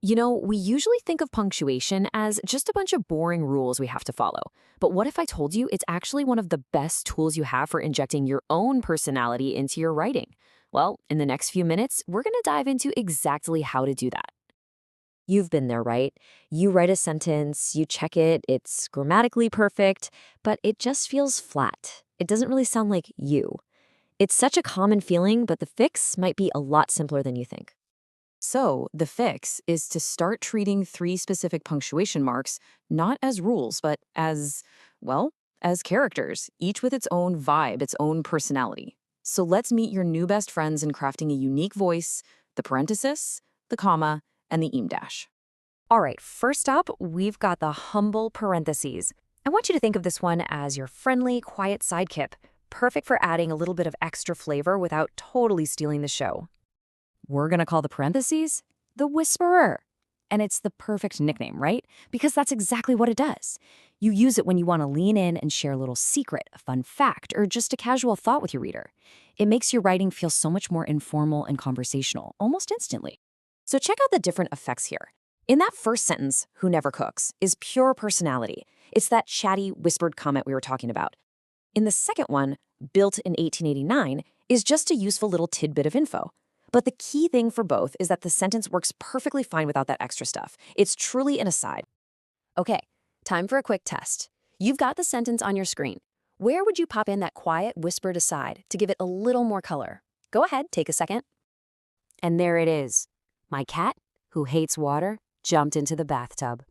We usually think of punctuation as just a bunch of boring rules we have to follow. But what if I told you it's actually one of the best tools you have for injecting your own personality into your writing? Well, in the next few minutes, we're going to dive into exactly how to do that. You've been there, right? You write a sentence, you check it, it's grammatically perfect, but it just feels flat. It doesn't really sound like you. It's such a common feeling, but the fix might be a lot simpler than you think. So, the fix is to start treating three specific punctuation marks not as rules, but well, as characters, each with its own vibe, its own personality. So, let's meet your new best friends in crafting a unique voice, the parenthesis, the comma, and the em dash. All right, first up, we've got the humble parentheses. I want you to think of this one as your friendly, quiet sidekick, perfect for adding a little bit of extra flavor without totally stealing the show. We're going to call the parentheses the whisperer. And it's the perfect nickname, right? Because that's exactly what it does. You use it when you want to lean in and share a little secret, a fun fact, or just a casual thought with your reader. It makes your writing feel so much more informal and conversational, almost instantly. So check out the different effects here. In that first sentence, "who never cooks," is pure personality. It's that chatty, whispered comment we were talking about. In the second one, "built in 1889," is just a useful little tidbit of info. But the key thing for both is that the sentence works perfectly fine without that extra stuff. It's truly an aside. Okay, time for a quick test. You've got the sentence on your screen. Where would you pop in that quiet, whispered aside to give it a little more color? Go ahead, take a second. And there it is. My cat, who hates water, jumped into the bathtub.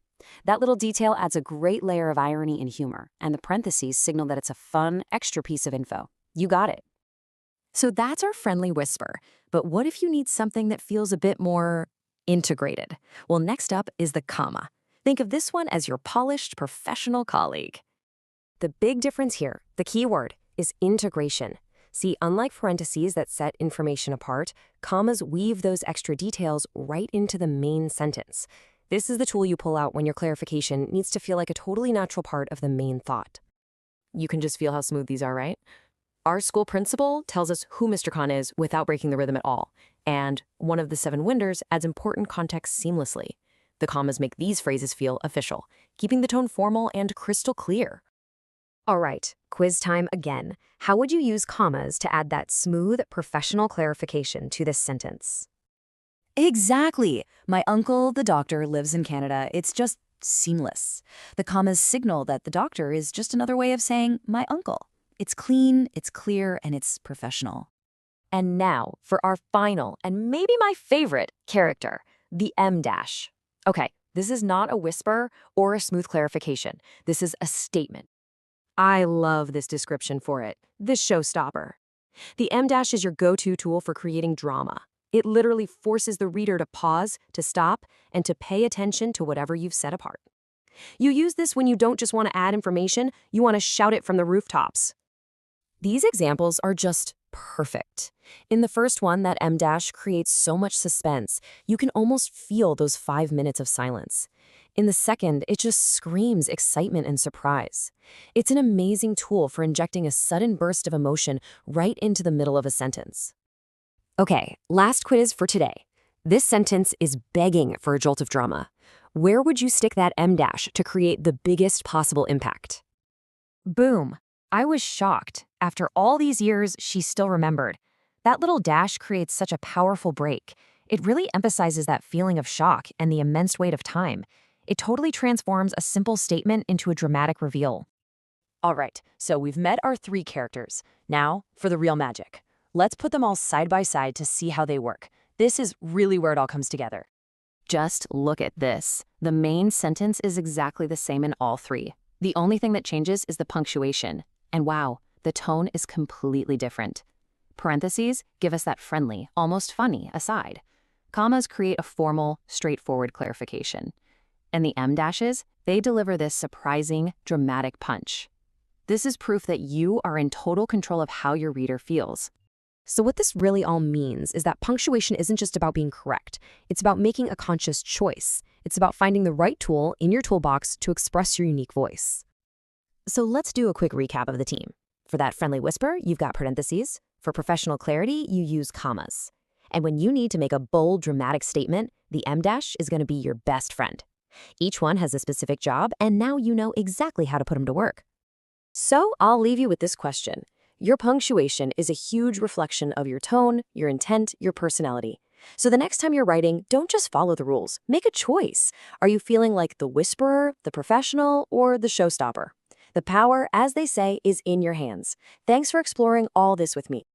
That little detail adds a great layer of irony and humor, and the parentheses signal that it's a fun, extra piece of info. You got it. So that's our friendly whisper. But what if you need something that feels a bit more integrated? Well, next up is the comma. Think of this one as your polished professional colleague. The big difference here, the key word, is integration. See, unlike parentheses that set information apart, commas weave those extra details right into the main sentence. This is the tool you pull out when your clarification needs to feel like a totally natural part of the main thought. You can just feel how smooth these are, right? Our school principal tells us who Mr. Khan is without breaking the rhythm at all. And one of the seven wonders adds important context seamlessly. The commas make these phrases feel official, keeping the tone formal and crystal clear. All right, quiz time again. How would you use commas to add that smooth, professional clarification to this sentence? Exactly. My uncle, the doctor, lives in Canada. It's just seamless. The commas signal that the doctor is just another way of saying my uncle. It's clean, it's clear, and it's professional. And now for our final and maybe my favorite character, the em dash. Okay, this is not a whisper or a smooth clarification. This is a statement. I love this description for it, this showstopper. The em dash is your go-to tool for creating drama. It literally forces the reader to pause, to stop, and to pay attention to whatever you've set apart. You use this when you don't just want to add information, you want to shout it from the rooftops. These examples are just perfect. In the first one, that em dash creates so much suspense, you can almost feel those 5 minutes of silence. In the second, it just screams excitement and surprise. It's an amazing tool for injecting a sudden burst of emotion right into the middle of a sentence. Okay, last quiz for today. This sentence is begging for a jolt of drama. Where would you stick that em dash to create the biggest possible impact? Boom. I was shocked. After all these years, she still remembered. That little dash creates such a powerful break. It really emphasizes that feeling of shock and the immense weight of time. It totally transforms a simple statement into a dramatic reveal. All right, so we've met our three characters. Now for the real magic. Let's put them all side by side to see how they work. This is really where it all comes together. Just look at this. The main sentence is exactly the same in all three. The only thing that changes is the punctuation. And wow, the tone is completely different. Parentheses give us that friendly, almost funny aside. Commas create a formal, straightforward clarification. And the em dashes, they deliver this surprising, dramatic punch. This is proof that you are in total control of how your reader feels. So what this really all means is that punctuation isn't just about being correct. It's about making a conscious choice. It's about finding the right tool in your toolbox to express your unique voice. So let's do a quick recap of the team. For that friendly whisper, you've got parentheses. For professional clarity, you use commas. And when you need to make a bold, dramatic statement, the em dash is going to be your best friend. Each one has a specific job, and now you know exactly how to put them to work. So I'll leave you with this question. Your punctuation is a huge reflection of your tone, your intent, your personality. So the next time you're writing, don't just follow the rules. Make a choice. Are you feeling like the whisperer, the professional, or the showstopper? The power, as they say, is in your hands. Thanks for exploring all this with me.